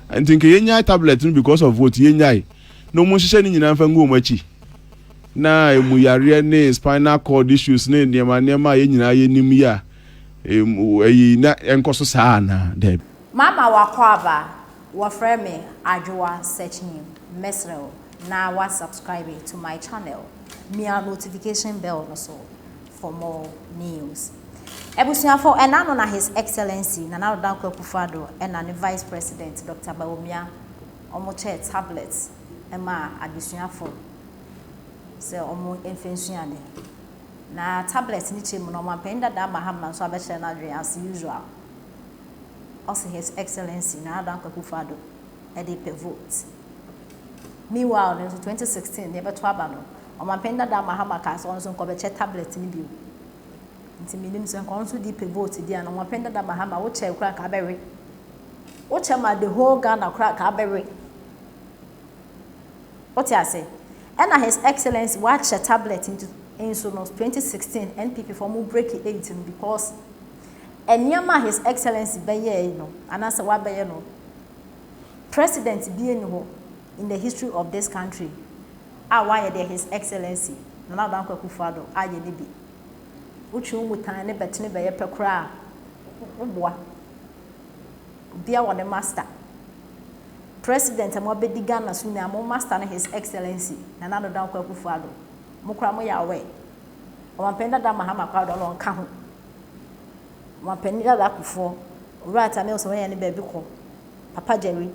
and think yenya tablet because of what yenya no mo hye ni nyina mfa ngo machi na emu yare ne spinal cord issues ne niema ye nyina ye nim ya eyi na enkoso saa na de mama wakwaba wa frame adwoa searching mesrel na wa subscribe to my channel mia notification bell also for more news ebusuafo enano na his excellency Nana Dankwa Akufo-Addo and the vice president Dr. Bawumia omo chair tablets ema abusuafo se omo enfensuane na tablet ni chemu no mapenda da mahama so abehye na dwe as usual also his excellency Nana Dankwa Akufo-Addo e dey per vote meanwhile in 2016 never to aba no omapenda da mahama ka so nso nkobeche tablet ni bio nti minim se nkonso di per vote dia no omapenda da mahama wo che kura ka bewe wo che ma the whole Ghana kura ka bewe what you say and his excellency watch a tablet in so no 2016 NPP for mu break it 18 because enyama his excellency be ye no anasa wa be ye no president be no in the history of this country why there his excellency Nana Dankwa Akufo-Addo aye ne bi uchu mutan ne betene be ye pekura boa bia won master president am obedi Ghana so na mo master na his excellency Nana Dankwa Akufo-Addo mo kra mo ya we o mampenda da mahama kwa do no nka ho mo mampenda da Akufo right ame so we ne be bi ko papa Jerry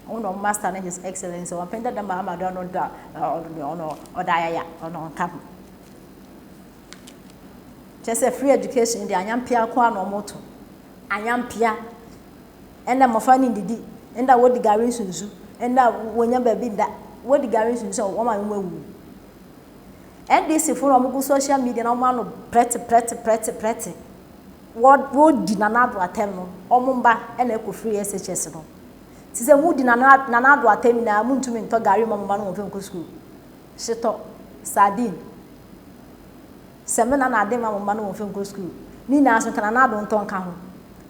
ono master na his excellency o mampenda da mahama do no da ono odaya ono nka ho chese free education de anyampia kwa no moto anyampia enda mofani ndidi enda wodi gari sunsu enda wonya baby da wodi gari sunsu o ma nwewu NDC for omugu social media na ma no prete wodi Nana Addo atem no omumba ena eko free SHS no ti se wodi Nana Addo atem na muntumi nto gari mamma no won fe school shito sardine semena na ade mamma no won fe school ni na so kana Nana Addo nto nka ho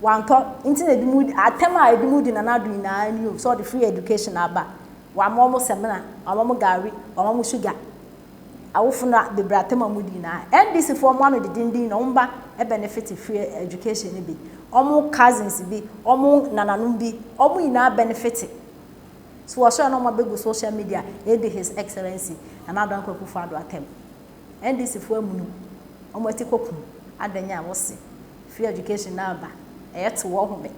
wanto inti na dimu atema edimu di Nana Addo ina ni so the free education aba wa momo semena amomo gari amomo sugar awufuna the bratema mudi na NDC for one of the dindin no mba e benefit free education bi omo cousins bi omo nananum bi omo ina benefit so so no ma begu social media e dey his excellency Nana Dankwa Akufo-Addo atem NDC for amunu omo etikoku adanya wose free education na aba to wo home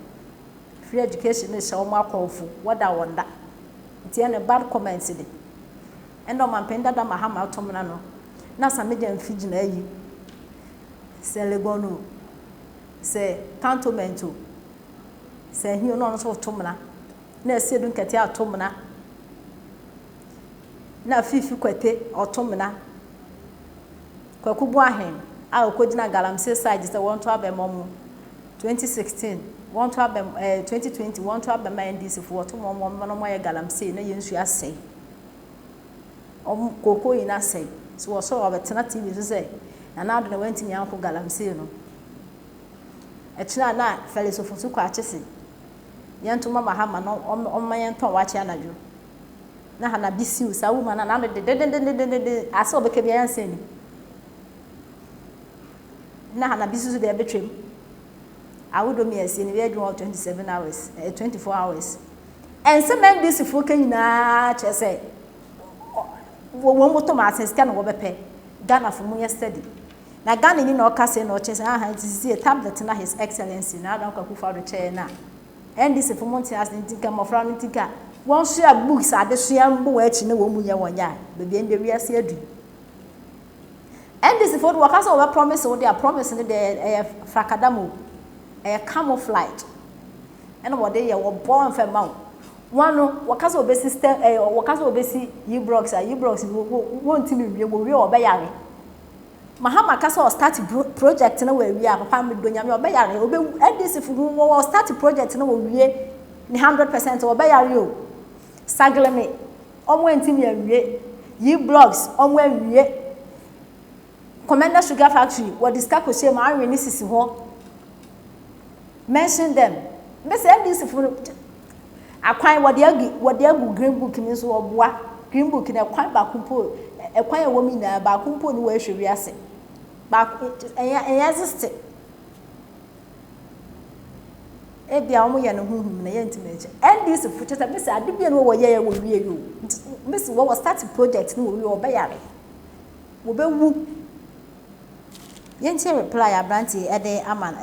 free education is so makofu wada wonda ntia ne bad comments de endo mampenda da mahama tomna no na samedia mfiji na yi se legono se cantonmento se hi no so tomna na esedu nkete atomna na fifi kwete otomna kwakubu ahen a okodina galamsey side se won to abemomu 2016 want to have 2020 want to have my NDC for to mo no ye galamsey na yensu asai koko ina sai so so obetena TV so say Nana Addo na wanti nya ko galamsey no etna na felesofo su kwa chese yento mama hama no omma yento wache anadwo na hana bisiu sa wuma na de asa obeke bia yanseni na hana bisiu de betwem awodo me asi ni we do 27 hours 24 hours and some NDC for Kenya chese wo moto ma assistant wo bepe Ghana for mu yesterday na Ghana ni na okase na chese aha nti tablet na his excellency na Dankwa Akufo-Addo chair na NDC for monti as ntika mofra ntika won share books adesua mbo wa chi na wo mu ye wonya be ende wi ase adu NDC for wakase wo promise wo dia promise ne de frakadamo camouflage and what they were born for mount one wakaso obe system wakaso obesi Bcos won't me we obeyare mahama kaso start project na we papa me donya me obeyare obe NDC fu wo start project na we ni 100% obeyare o sagleme omo ntimi awie Bcos omo awie Commander Sugar Factory what discuss ko se ma anwe ni sisi ho mention them. Miss NDC for akwan wode agu green book ni so oboa green book na kwan ba kumpo ekwan e wo mi na ba kumpo ni wo ehwe wiase ba exist bia omo ye no huhum na ye ntimeje ndc fuche se mesi ade bia no wo ye wo wie yo mesi wo start project no wo wie obeyare wo bewu ye ntie reply abranti e de aman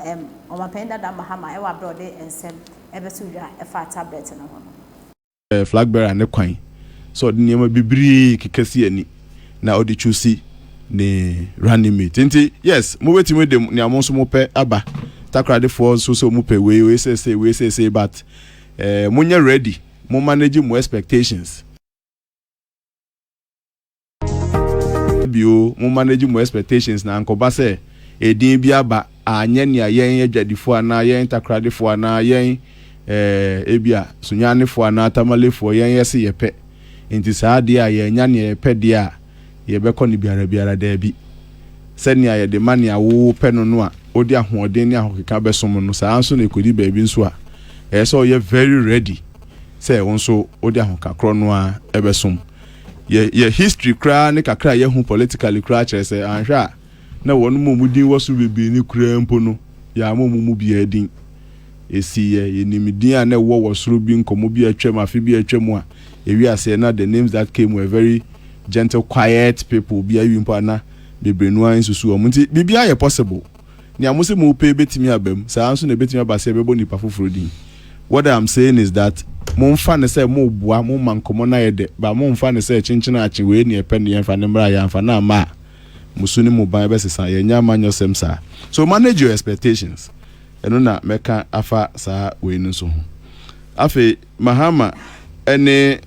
omapenda da mahama e wa brode ensem e be sudwa e fa tablet no ho flag bearer ne kwan so de niam bibiri kekasi ani na odi chusi ne running mate nti yes mo betimi de ne amonso mo pe aba takrade for so mo pe we say but munye ready mo manage mo expectations bio mo manage mo expectations na ankoba say edin bi aba anye ne ayen adwadifo ana yen takrade fo ana yen ebia sunyane fo ana tamalefo yen yesi yepe nti saa de a yenya ne yepe de a yebekọ ni biara da bi senia ye de mania wo pe no a odi ahoden ni ahokeka besom no saa nso na ekodi baabi nso a so ye very ready say won so odi ahoka kro no a ebesom ye history kra ne kakra ye hu politically kra chere say anhwa na won mu din woso bebi ni kra mpo no ya mu bi adin esi ye nimdin a na wo wosoro bi nkomo bi atwam afi bi atwam a ewi ase na the names that came were very gentle quiet people bi ayi mpo na bebrenu an susu omunti bibia ye possible ni amuse mu pe betimi abam saa nso na betimi abase bebo nipa foforo din. What I'm saying is that mo mfa ne say mo boa mo mankomo na ye de ba mo mfa ne say chinchina achi we ni epe ne mfa ne mra ya mfa na ma musuni mo ban besesa ye nya manyo sem sa so manage your expectations eno na meka afa sa we no so afi Mahama ene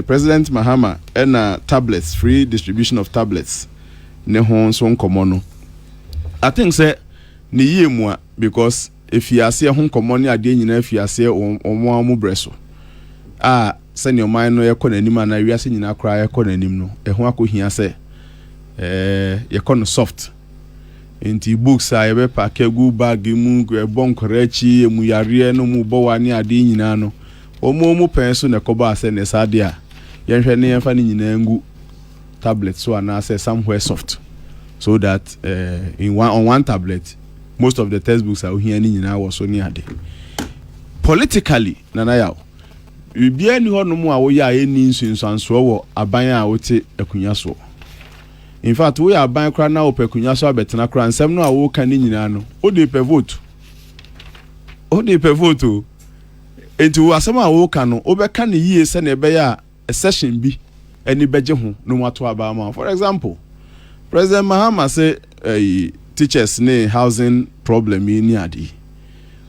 President Mahama ena tablets free distribution of tablets ne ho so nkomo no I think say ni yie mu a because if you ase ho nkomo ne ade nyina if you ase omo breso se ne oman no yekọ nanim ana wiase nyina kra yekọ nanim no ho akohia se yekọ no soft enti books a yebe pack egu bag mu bonkorachi emu yare no mu bo wani ade nyina no omo penso ne koba ase ne sade a yenhwe ne yemfa ne nyina ngu tablet so ana say somewhere soft so that on one tablet most of the textbooks are here ni nyina wo so ni ade politically nana yawo bia ni ho no mu a wo ya eni nsunsanso wo aban a wote akunya so in fact wo ya aban kra na opakunya so abetena kra nsem no a wo ka ni nyina no o de pe vote enti wo asem a wo ka no obeka ne yie se na ebe ya a session bi eni beje ho no wato aba ma for example President Mahama say teachers ne housing problem ni adi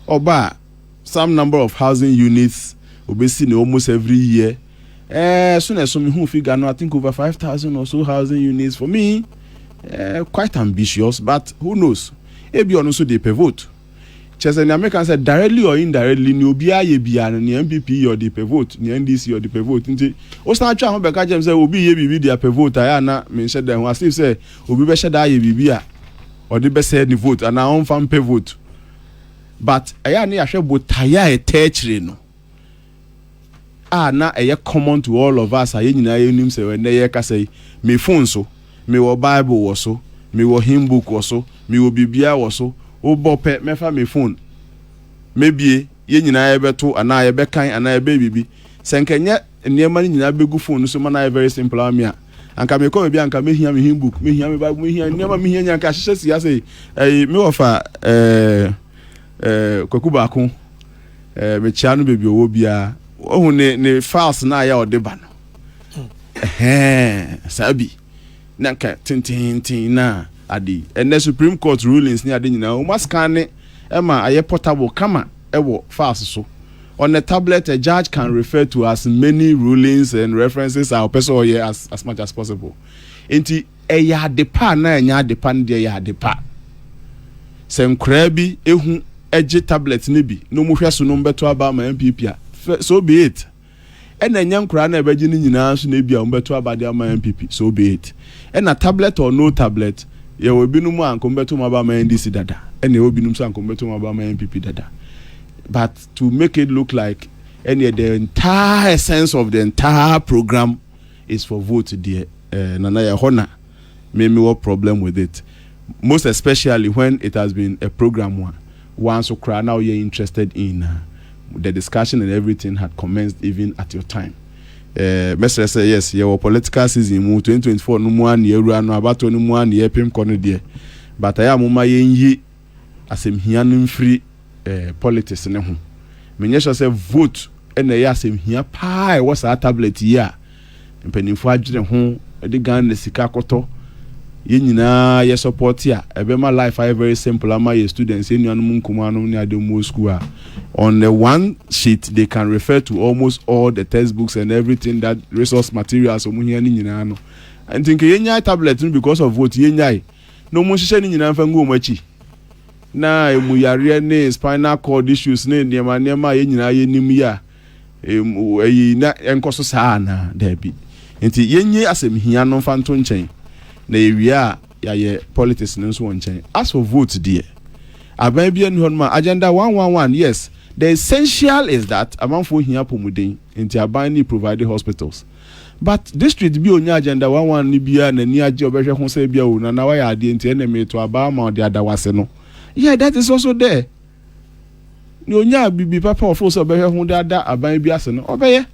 oba some number of housing units obesi ne almost every year soon as some who figure no I think over 5,000 or so housing units for me quite ambitious but who knows ebi on so dey per vote chese ni American said directly or indirectly ni obi aye bia ni MPP or dey per vote ni NDC or dey per vote nti o stand twa ho be ka jem say obi ye bibi dey per vote aya na me she dem as if say obi be she da aye bibi a or dey be say ni vote and on fan per vote but aya na yahwe botaya etechire no na eye common to all of us aye nyina ye nim say we na ye ka say me phone so me wo bible wo so me wo hymn book wo so me wo bibia wo so o bope mefa me phone maybe ye nyina ye beto ana ye bekan ana ye be bibi senkenye niema nyina begu phone so mana very simple amia anka me ko be anka me hia me hymn book me hia me bible me hia niema me hia nyanka hyehyɛ sia say me wofa kwaku baako me chia no bebi owo bia ohun ne files na ya odeba no sabi nanka tintin na adi and the Supreme Court rulings ni adi nyina o must scan ema aye portable kama ewo files so on the tablet a judge can refer to as many rulings and references our person here as much as possible enti eya depa na enya depa ne ya depa senkra bi ehu eje tablet ne bi no mu hweso no mbeto aba ma MPP a so be it and enya nkra na ebeje ni nyina so na bi a mbeto aba de ama MPP so be it and a tablet or no tablet ye we binum anko mbeto ma aba ma NDC dada and ye we binum so anko mbeto ma aba ma MPP dada but to make it look like and the entire essence of the entire program is for vote there. Nana Hona, maybe what problem with it? Most especially when it has been a program one so cry now you're interested in the discussion and everything had commenced even at your time. Mr. say yes, your political season 2024 no more near no about no more near pim corner there. But I am my ye as him here free politics in home. Menyesha say vote and the yes him here pie was a tablet here. Penny for home the gun the sika koto. Ye nyina ye support ya ebe my life I very simple am my students in anu nkuma no near the school on the one sheet they can refer to almost all the textbooks and everything that resource materials omu hia ni nyina no and think ye nya tablet because of vote ye nya no mo hihye ni nyina fa ngo machi na emu yare ne spinal cord issues ne nema ye nyina ye nim ya eyi na enkoso saa na da bi enti ye nye asem hia no fa nto nchen na area ya politics nso wonchen. As for vote there aban bia ni honma agenda 111, yes, the essential is that among for here pomuden into aban ni provide hospitals, but district bi onya agenda 111 ni bia na ni age obehwe ho say bia o na wa ya ade into enemy to aba ma de adawase no, yeah, that is also there. Ni onya bibi papa of so obehwe ho de ada aban bi ase no obeye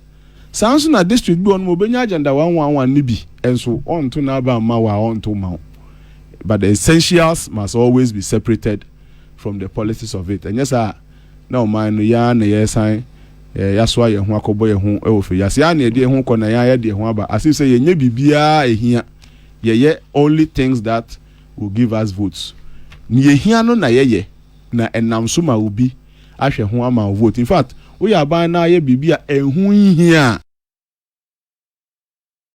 sanso na district bi on mo benya agenda 111 ni bi enso on to na ba ma wa on to ma. But the essentials must always be separated from the policies of it. And yes, now man ya na yesan ya so ye ho akobo ye ho e ofe ya se ya na de ho ko na ya de ho aba as if say ye nya bibia ehia ye only things that will give us votes. Ni ehia no na ye na enam so ma obi ahwe ho ama vote. In fact, we are ban na ye bibia ehun hia